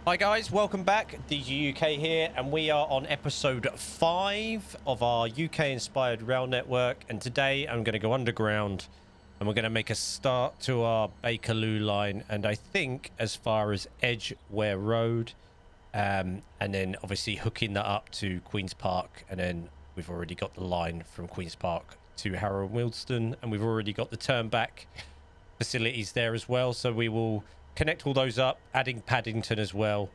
Hi guys, welcome back. DG UK here, and we are on episode 5 of our UK-inspired rail network. And today I'm going to go underground, and we're going to make a start to our Bakerloo Line, and I think as far as Edgware Road, and then obviously hooking that up to Queen's Park, and then we've already got the line from Queen's Park to Harrow and Wealdstone, and we've already got the turn back facilities there as well. So we will connect all those up, adding Paddington as well,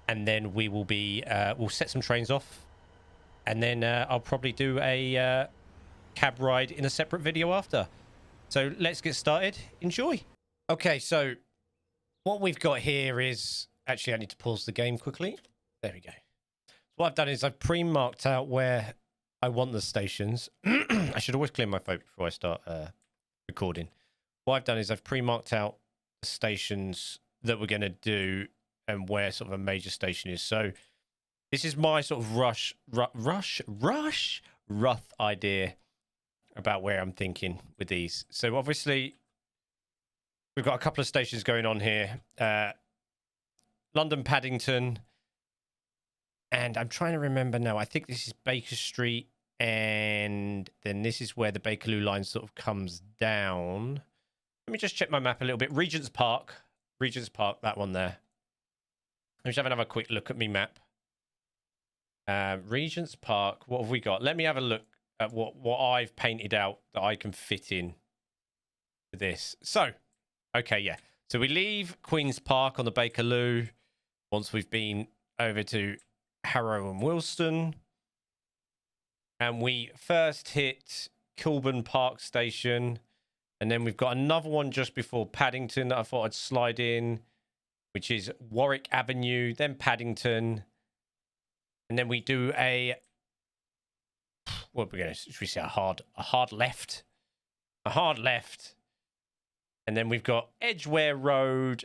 and then we will be we'll set some trains off, and then I'll probably do a cab ride in a separate video after. So let's get started. Enjoy. Okay, so what we've got here is actually I need to pause the game quickly. There we go. What I've done is I've pre-marked out where I want the stations. I should always clear my throat before I start recording. What I've done is I've pre-marked out stations that we're going to do and where sort of a major station is. So this is my sort of rough idea about where I'm thinking with these. So obviously we've got a couple of stations going on here. London Paddington, and I'm trying to remember now, I think this is Baker Street, and then this is where the Bakerloo line sort of comes down. Let me just check my map a little bit. Rgent's Park, that one there. Let me just have another quick look at me map. Rgent's Park, what have we got? Let me have a look at what I've painted out that I can fit in to this. So, okay, yeah. So we leave Queen's Park on the Bakerloo once we've been over to Harrow and Wealdstone. And we first hit Kilburn Park Station. And then we've got another one just before Paddington that I thought I'd slide in, which is Warwick Avenue, then Paddington. And then we do a, what are we going to, should we say a hard left? A hard left. And then we've got Edgware Road,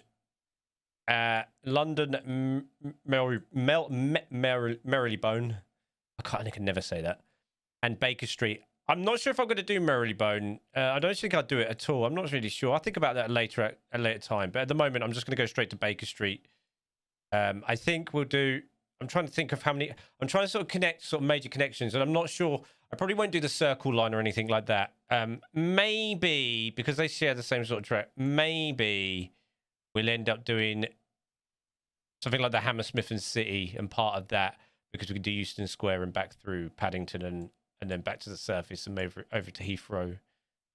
London Marylebone. I can never say that. And Baker Street. I'm not sure if I'm going to do Marylebone. I don't think I'll do it at all. I'm not really sure. I'll think about that later at a later time. But at the moment, I'm just going to go straight to Baker Street. I think we'll do... I'm trying to think of how many... I'm trying to sort of connect sort of major connections. And I'm not sure... I probably won't do the circle line or anything like that. Maybe, because they share the same sort of track, maybe we'll end up doing something like the Hammersmith and City and part of that, because we can do Euston Square and back through Paddington and then back to the surface and over to Heathrow,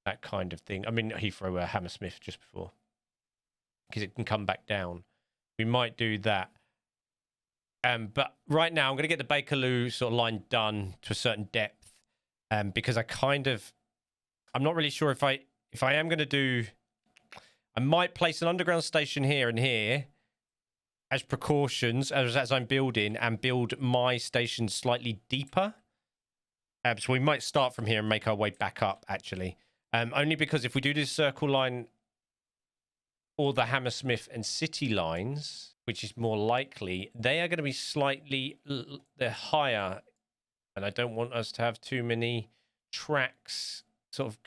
that kind of thing. I mean, Heathrow, Hammersmith just before, because it can come back down. We might do that. But right now, I'm going to get the Bakerloo sort of line done to a certain depth, because I'm not really sure if I am going to do. I might place an underground station here and here as precautions as I'm building, and build my station slightly deeper. So we might start from here and make our way back up, actually. Only because if we do this circle line or the Hammersmith and City lines, which is more likely, they are going to be slightly... They're higher. And I don't want us to have too many tracks sort of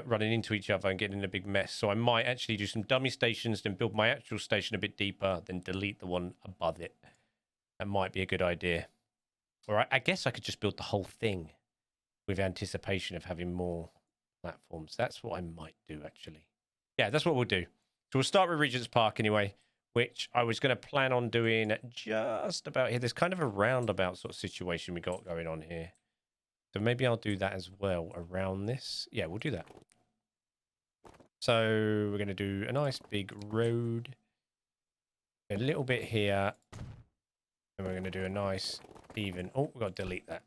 running into each other and getting in a big mess. So I might actually do some dummy stations, then build my actual station a bit deeper, then delete the one above it. That might be a good idea. Or I guess I could just build the whole thing with anticipation of having more platforms. That's what I might do, actually. Yeah, that's what we'll do. So we'll start with Rgent's Park anyway, which I was going to plan on doing just about here. There's kind of a roundabout sort of situation we got going on here. So maybe I'll do that as well around this. Yeah, we'll do that. So we're going to do a nice big road. A little bit here. And we're going to do a nice... even. Oh, we've got to delete that.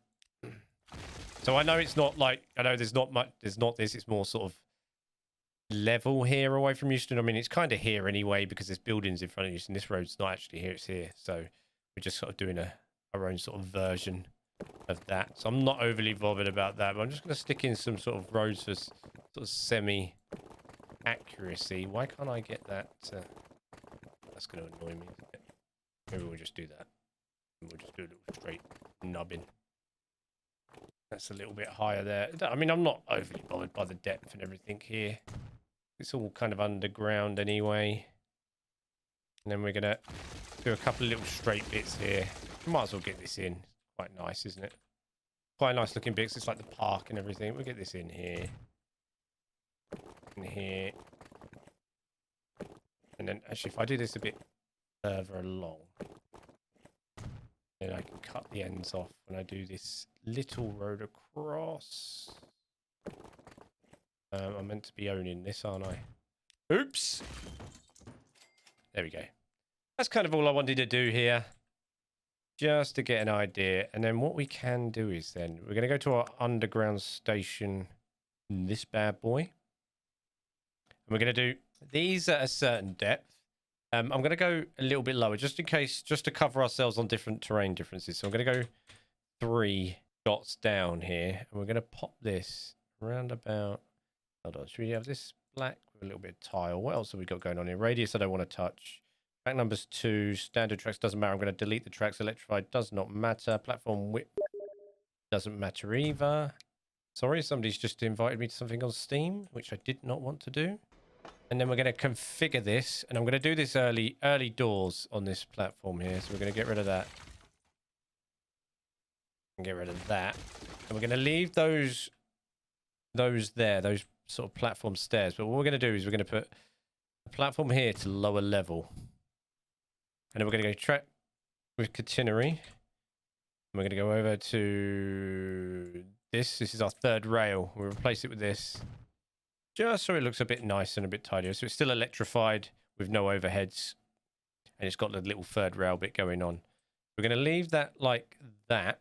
So I know it's not like, I know there's not much, there's not this, it's more sort of level here away from Euston. I mean, it's kind of here anyway, because there's buildings in front of Euston. This road's not actually here, it's here. So we're just sort of doing our own sort of version of that. So I'm not overly bothered about that, but I'm just going to stick in some sort of roads for sort of semi accuracy. Why can't I get that? That's going to annoy me, isn't it? Maybe we'll just do that. We'll just do a little straight nubbin. That's a little bit higher there. I mean, I'm not overly bothered by the depth and everything here. It's all kind of underground anyway. And then we're going to do a couple of little straight bits here. Might as well get this in. Quite nice, isn't it? Quite nice looking bits. It's like the park and everything. We'll get this in here. In here. And then actually, if I do this a bit further along, then I can cut the ends off when I do this little road across. I'm meant to be owning this, aren't I? Oops. There we go. That's kind of all I wanted to do here. Just to get an idea. And then what we can do is then we're going to go to our underground station, this bad boy. And we're going to do these at a certain depth. I'm going to go a little bit lower just in case, just to cover ourselves on different terrain differences. So I'm going to go 3 dots down here. And we're going to pop this around about... Hold on, should we have this black with a little bit of tile? What else have we got going on here? Radius I don't want to touch. Track numbers 2. Standard tracks doesn't matter. I'm going to delete the tracks. Electrified does not matter. Platform width doesn't matter either. Sorry, somebody's just invited me to something on Steam, which I did not want to do. And then we're going to configure this. And I'm going to do this early doors on this platform here. So we're going to get rid of that. And get rid of that. And we're going to leave those there, those sort of platform stairs. But what we're going to do is we're going to put a platform here to lower level. And then we're going to go track with catenary. And we're going to go over to this. This is our 3rd rail. We'll replace it with this. Just so it looks a bit nice and a bit tidier. So it's still electrified with no overheads. And it's got the little 3rd rail bit going on. We're going to leave that like that.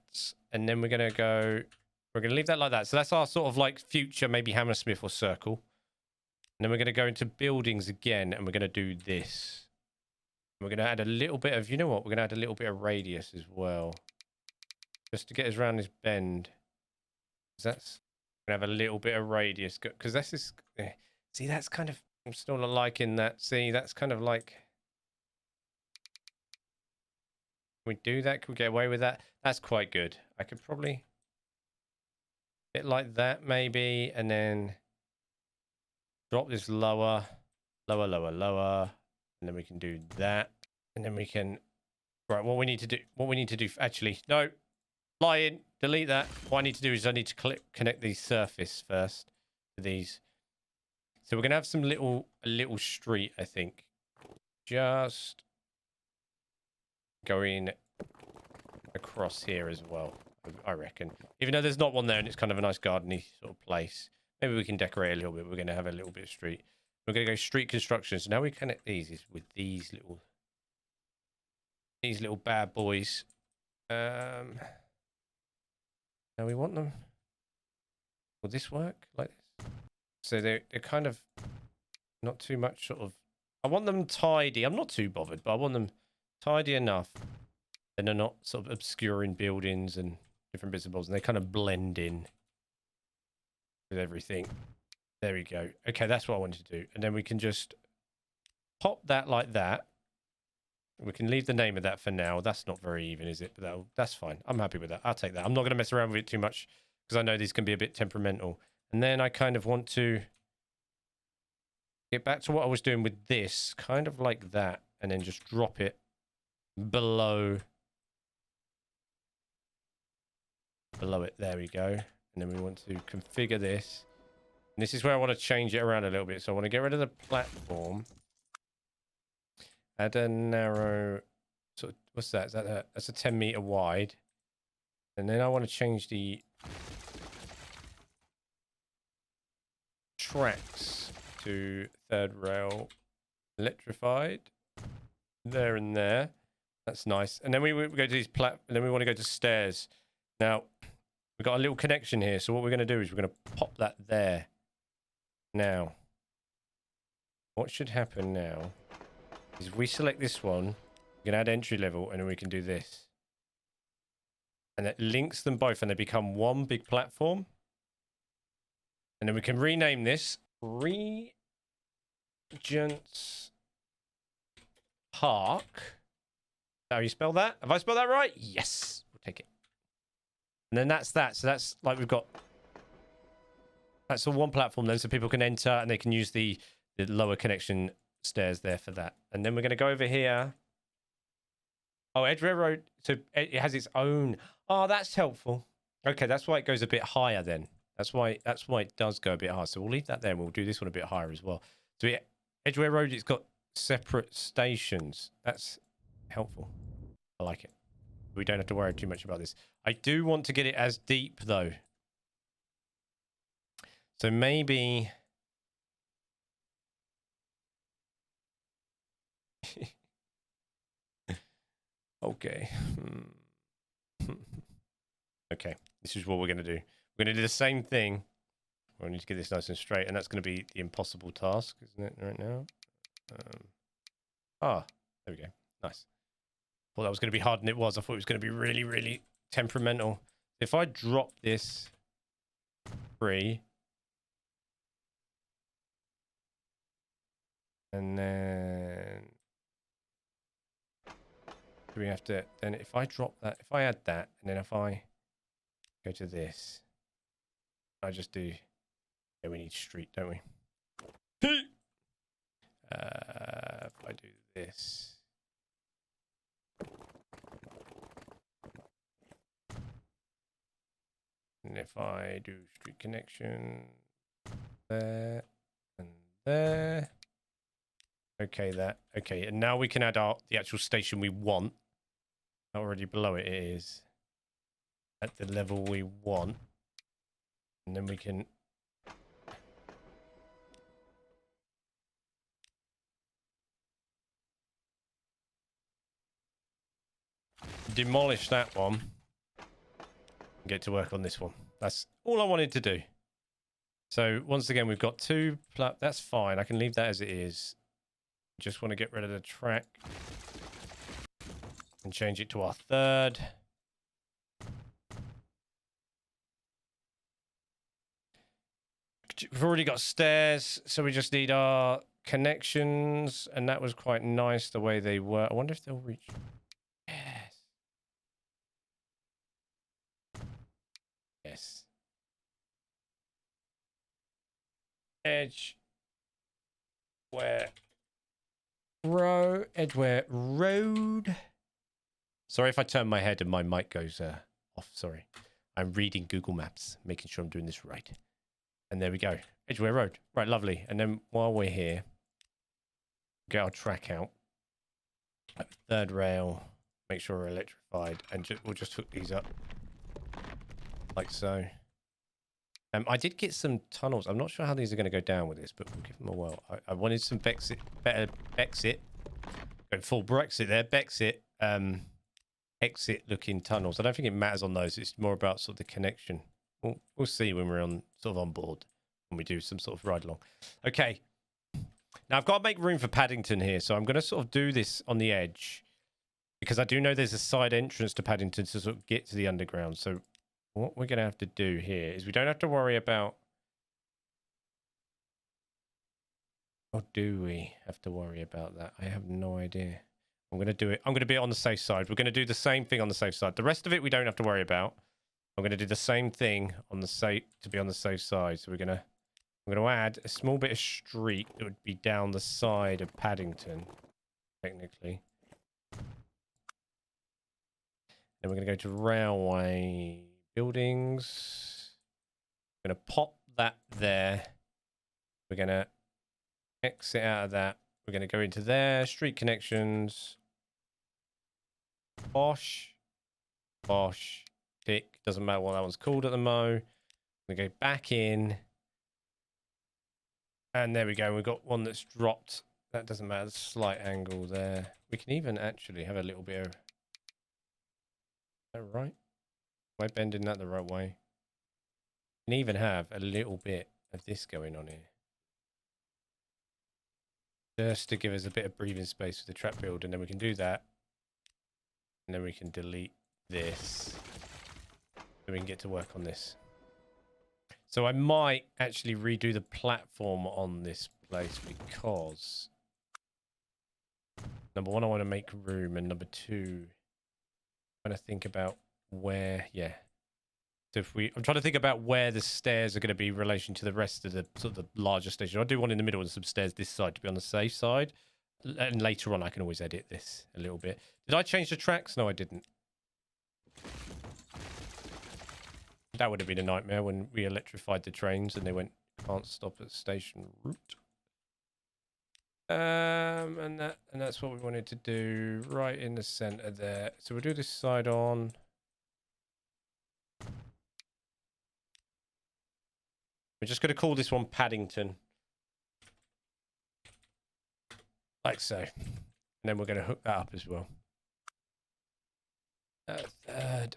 And then we're going to go... We're going to leave that like that. So that's our sort of like future, maybe Hammersmith or Circle. And then we're going to go into buildings again. And we're going to do this. And we're going to add a little bit of... You know what? We're going to add a little bit of radius as well. Just to get us around this bend. That's... We're going to have a little bit of radius. Because that's just... See, that's kind of... I'm still not liking that. See, that's kind of like... Can we do that? Can we get away with that? That's quite good. I could probably... Bit like that, maybe. And then... Drop this lower. Lower, lower, lower. And then we can do that. And then we can... Right, what we need to do... Actually, no. Lying. Delete that. What I need to do is I need to connect the surface first to these. So we're going to have some a little street, I think. Just going across here as well, I reckon. Even though there's not one there and it's kind of a nice gardeny sort of place. Maybe we can decorate a little bit. We're going to have a little bit of street. We're going to go street construction. So now we connect these with these little bad boys. Now we want them. Will this work like this? So they're kind of not too much sort of... I want them tidy. I'm not too bothered, but I want them tidy enough. And they're not sort of obscuring buildings and different bits and bobs. And they kind of blend in with everything. There we go. Okay, that's what I wanted to do. And then we can just pop that like that. We can leave the name of that for now. That's not very even, is it? But that's fine. I'm happy with that. I'll take that. I'm not going to mess around with it too much because I know these can be a bit temperamental. And then I kind of want to get back to what I was doing with this, kind of like that, and then just drop it below it. There we go. And then we want to configure this. And this is where I want to change it around a little bit. So I want to get rid of the platform. Add a narrow, sort of, what's that? That's a 10 meter wide. And then I want to change the tracks to 3rd rail electrified. There and there. That's nice. And then we go to these and then we want to go to stairs. Now, we've got a little connection here. So what we're going to do is we're going to pop that there. Now, what should happen now is if we select this one, we can add entry level, and then we can do this. And it links them both, and they become one big platform. And then we can rename this Rgent Park. How you spell that? Have I spelled that right? Yes. We'll take it. And then that's that. So that's like we've got... That's the one platform then, so people can enter, and they can use the lower connection stairs there for that. And then we're going to go over here Oh, Edgware Road. So it has its own. Oh, that's helpful. Okay, that's why it goes a bit higher then. That's why it does go a bit higher. So we'll leave that there and we'll do this one a bit higher as well. So Edgware Road, it's got separate stations. That's helpful. I like it. We don't have to worry too much about this. I do want to get it as deep though. So maybe okay. Okay, this is what we're going to do. We're going to do the same thing. We need to get this nice and straight, and that's going to be the impossible task, isn't it, right now? There we go. Nice. Thought that was going to be hard, and it was. I thought it was going to be really, really temperamental. If I drop this free, and then do we have to? Then if I drop that, if I add that, and then if I go to this, I just do. Yeah, we need street, don't we? If I do this. And if I do street connection there and there. Okay, that. Okay, and now we can add the actual station we want. Already below it is at the level we want. And then we can demolish that one and get to work on this one. That's all I wanted to do. So once again, we've got two. That's fine. I can leave that as it is. Just want to get rid of the track and change it to our third. We've already got stairs, so we just need our connections, and that was quite nice the way they were. I wonder if they'll reach. Yes. Yes. Edgware Road. Sorry if I turn my head and my mic goes off. Sorry. I'm reading Google Maps, making sure I'm doing this right. And there we go. Edgware Road. Right, lovely. And then while we're here, get our track out. Third rail. Make sure we're electrified. And we'll just hook these up. Like so. I did get some tunnels. I'm not sure how these are going to go down with this, but we'll give them a whirl. I wanted some better Brexit. Going full Brexit there. Brexit. Exit looking tunnels. I don't think it matters on those. It's more about sort of the connection. We'll see when we're on board, when we do some sort of ride along. Okay. Now I've got to make room for Paddington here, so I'm going to sort of do this on the edge because I do know there's a side entrance to Paddington to sort of get to the underground. So what we're going to have to do here is we don't have to worry about. Or do we have to worry about that? I have no idea. I'm going to do it. I'm going to be on the safe side. We're going to do the same thing on the safe side. The rest of it we don't have to worry about. I'm going to do the same thing on the safe to be on the safe side. So I'm going to add a small bit of street that would be down the side of Paddington, technically. Then we're going to go to railway buildings. I'm going to pop that there. We're going to exit out of that. We're going to go into there. Street connections. Bosh. Bosh. Tick. Doesn't matter what that one's called at the mo. We go back in. And there we go. We've got one that's dropped. That doesn't matter. The slight angle there. We can even actually have a little bit of... Is that right? Am I bending that the right way? We can even have a little bit of this going on here. Just to give us a bit of breathing space for the trap build. And then we can do that. And then we can delete this. So we can get to work on this. So I might actually redo the platform on this place because number one, I want to make room, and number two, I'm trying to think about where, yeah. So I'm trying to think about where the stairs are going to be in relation to the rest of the sort of the larger station. I do one in the middle and some stairs this side to be on the safe side. And later on, I can always edit this a little bit. Did I change the tracks? No, I didn't. That would have been a nightmare when we electrified the trains and they went, can't stop at station route. And that's what we wanted to do right in the center there. So we'll do this side on. We're just going to call this one Paddington. Like so. And then we're going to hook that up as well. Third.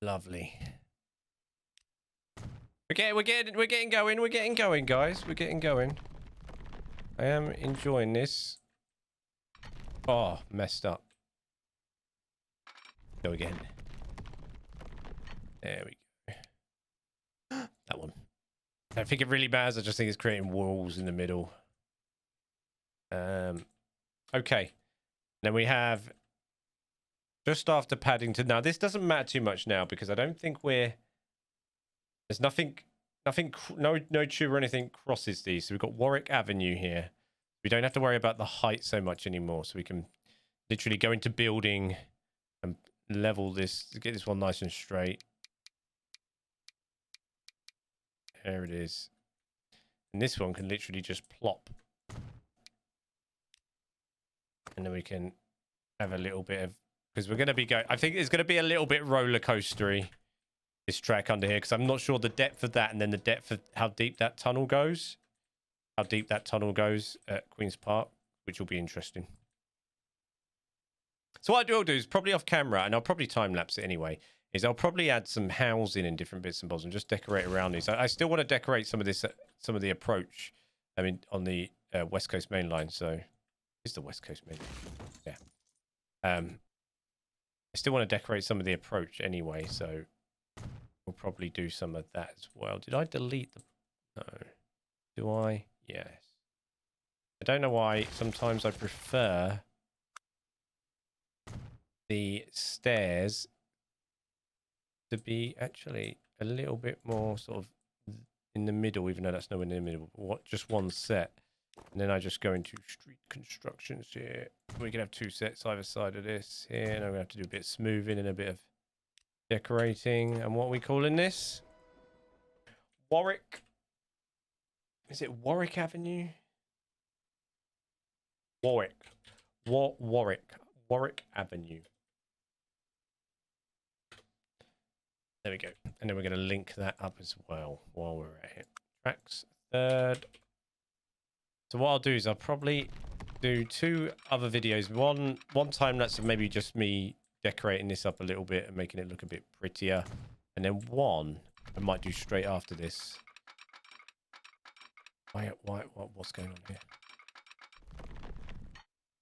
Lovely. We're getting going, guys. We're getting going. I am enjoying this. Oh, messed up. Go again. There we go. That one. I don't think it really matters. I just think it's creating walls in the middle. Okay. Then we have just after Paddington. Now, this doesn't matter too much now because I don't think we're... There's nothing, no tube or anything crosses these. So we've got Warwick Avenue here. We don't have to worry about the height so much anymore. So we can literally go into building and level this to get this one nice and straight. There it is. And this one can literally just plop. And then we can have a little bit of... Because we're going to be going... I think it's going to be a little bit roller coastery, this track under here. Because I'm not sure the depth of that and then the depth of how deep that tunnel goes. How deep that tunnel goes at Queen's Park, which will be interesting. So what I will do is probably off camera, and I'll probably time-lapse it anyway, is I'll probably add some housing in different bits and bobs and just decorate around these. I still want to decorate some of this, some of the approach, I mean, on the West Coast Main Line. So it's the West Coast Main Line. Yeah. I still want to decorate some of the approach anyway, so we'll probably do some of that as well. Did I delete the... No. Do I? Yes. I don't know why. Sometimes I prefer the stairs to be actually a little bit more sort of in the middle, even though that's nowhere near the middle. What, just one set. And then I just go into street constructions here. We can have two sets either side of this here. And I'm going to have to do a bit of smoothing and a bit of decorating. And what are we calling this? Warwick. Is it Warwick Avenue? Warwick. Warwick Avenue. There we go. And then we're going to link that up as well while we're at it. Tracks. Third. So what I'll do is I'll probably do two other videos. One time that's maybe just me decorating this up a little bit and making it look a bit prettier. And then one I might do straight after this. What's going on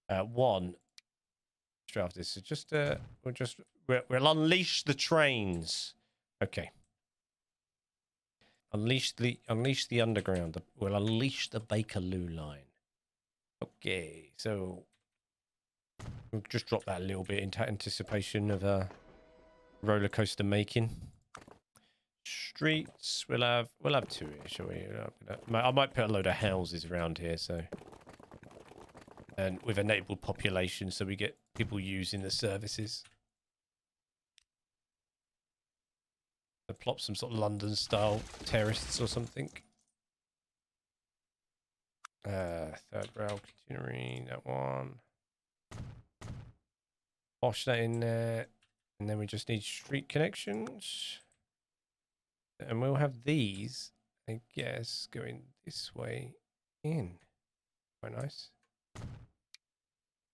here? One straight after this. So just we'll unleash the trains. Okay. Unleash the underground. We'll unleash the Bakerloo Line. Okay, so we'll just drop that a little bit into anticipation of roller coaster making. Streets. We'll have two here, shall we? I might put a load of houses around here, so and with enabled population, so we get people using the services. So plop some sort of London style terraces or something. Third rail continuing, that one. Wash that in there, and then we just need street connections. And we'll have these, I guess, going this way in. Quite nice.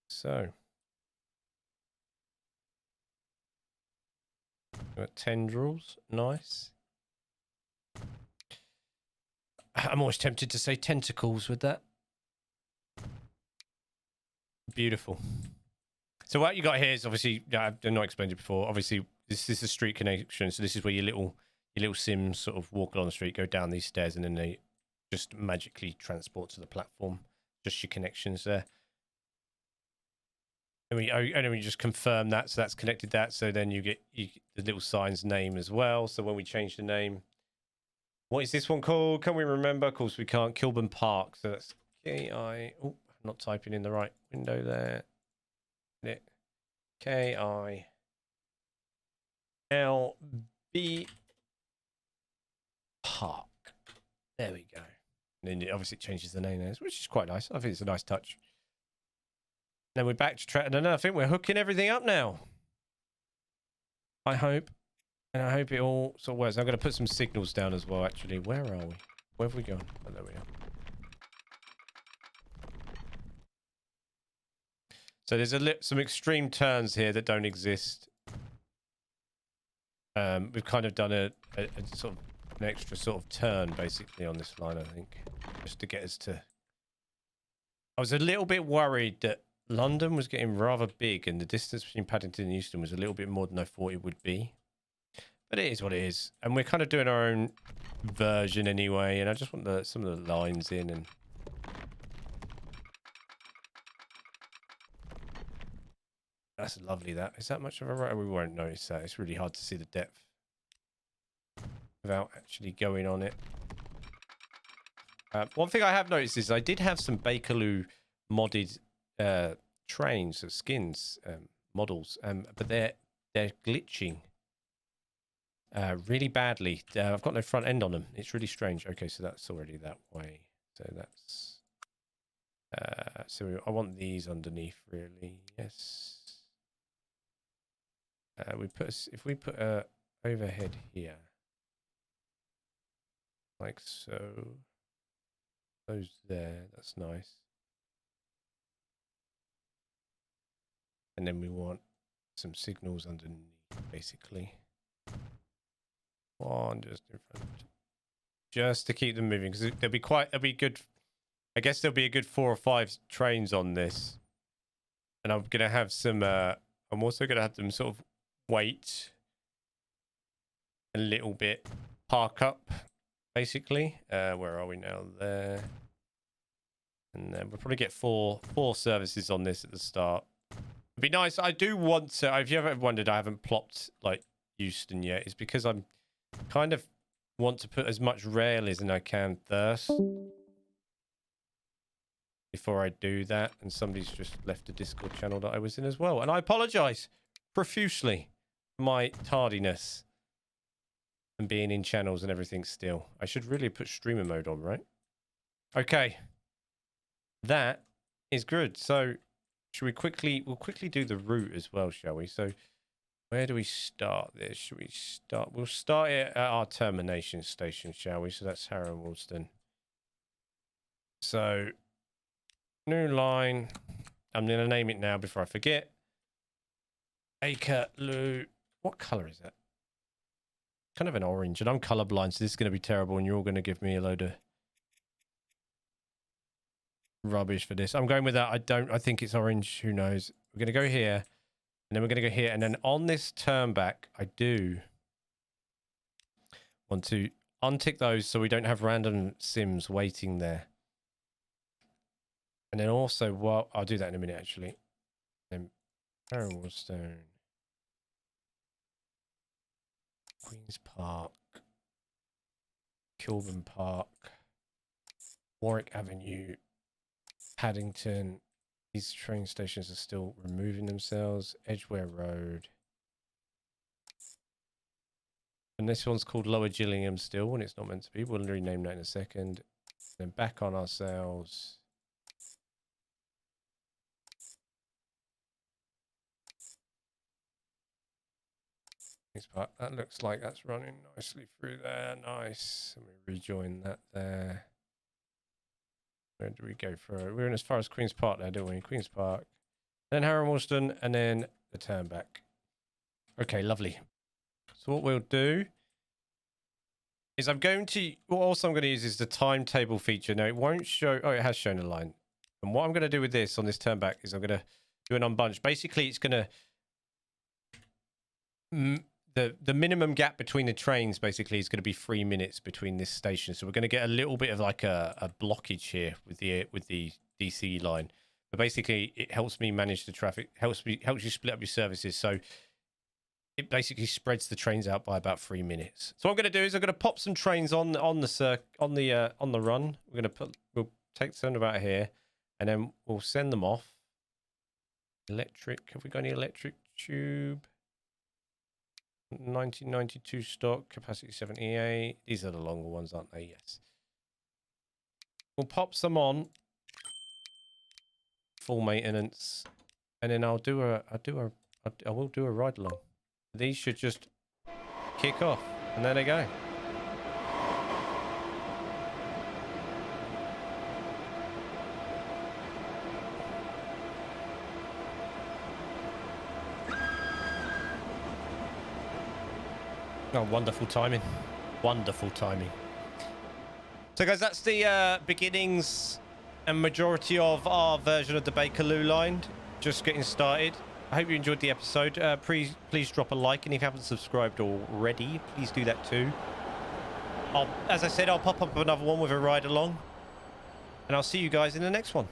So. Got tendrils. Nice. I'm always tempted to say tentacles with that. Beautiful. So what you got here is obviously, I've not explained it before. Obviously, this is a street connection. So this is where your little Sims sort of walk along the street, go down these stairs, and then they just magically transport to the platform. Just your connections there. And we just confirm that, so that's connected that. So then you get the little sign's name as well. So when we change the name, What is this one called? Can we remember? Of course we can't. Kilburn Park. So that's K-I... Oh, I'm not typing in the right window there. K-I-L-B Park. There we go. And then it obviously changes the name there, which is quite nice. I think it's a nice touch. Then we're back to track. No, I think we're hooking everything up now. I hope. And I hope it all sort of works. I'm going to put some signals down as well, actually. Where are we? Where have we gone? Oh, there we are. So there's some extreme turns here that don't exist. We've kind of done a sort of an extra sort of turn, basically, on this line, I think. Just to get us to... I was a little bit worried that London was getting rather big and the distance between Paddington and Euston was a little bit more than I thought it would be. But it is what it is. And we're kind of doing our own version anyway. And I just want some of the lines in. And that's lovely, that. Is that much of a right? We won't notice that. It's really hard to see the depth without actually going on it. One thing I have noticed is I did have some Bakerloo modded trains or skins models, but they're glitching really badly. I've got no front end on them. It's really strange. Okay, so that's already that way. So that's so I want these underneath, really. Yes. If we put a overhead here, like so. Those there, that's nice. And then we want some signals underneath, basically. One just in front, just to keep them moving, because there'll be good. I guess there'll be a good 4 or 5 trains on this, and I'm gonna have some. I'm also gonna have them sort of wait a little bit, park up. Basically, where are we now? There, and then we'll probably get four services on this at the start. It'd be nice. I do want to. If you ever wondered, I haven't plopped like Euston yet. It's because I'm kind of want to put as much rail as I can first before I do that. And somebody's just left a Discord channel that I was in as well, and I apologise profusely for my tardiness. And being in channels and everything still. I should really put streamer mode on, right? Okay. That is good. So should we we'll quickly do the route as well, shall we? So where do we start this? Should we start? We'll start it at our termination station, shall we? So that's Harrow and Wealdstone. So new line. I'm going to name it now before I forget. Bakerloo. What color is that? Kind of an orange, and I'm colorblind, so this is going to be terrible, and you're all going to give me a load of rubbish for this. I'm going with that. I think it's orange. Who knows? We're going to go here, and then we're going to go here, and then on this turn back, I do want to untick those so we don't have random sims waiting there. And then also, well, I'll do that in a minute, actually. Then Harrow and Wealdstone. Queen's Park, Kilburn Park, Warwick Avenue, Paddington. These train stations are still removing themselves. Edgware Road. And this one's called Lower Gillingham still, when it's not meant to be. We'll rename that in a second. Then back on ourselves. That looks like that's running nicely through there. Nice. Let me rejoin that there. Where do we go for? We're in as far as Queen's Park there, don't we? Queen's Park. Then Harrow and Wealdstone, and then the turn back. Okay, lovely. So what we'll do is what I'm going to use is the timetable feature. Now it won't show. Oh, it has shown a line. And what I'm going to do with this on this turn back is I'm going to do an unbunch. Basically, it's going to... The minimum gap between the trains basically is going to be 3 minutes between this station, so we're going to get a little bit of like a blockage here with the DC line. But basically, it helps me manage the traffic, helps you split up your services. So it basically spreads the trains out by about 3 minutes. So what I'm going to do is I'm going to pop some trains on the run. We'll take some about here, and then we'll send them off. Electric. Have we got any electric tube? 1992 stock, capacity 78. These are the longer ones, aren't they? Yes. We'll pop some on. Full maintenance, and then I will do a ride along. These should just kick off, and there they go. Oh, wonderful timing. Wonderful timing. So guys, that's the beginnings and majority of our version of the Bakerloo Line. Just getting started. I hope you enjoyed the episode. Please drop a like, and if you haven't subscribed already, please do that too. As I said, I'll pop up another one with a ride along, and I'll see you guys in the next one.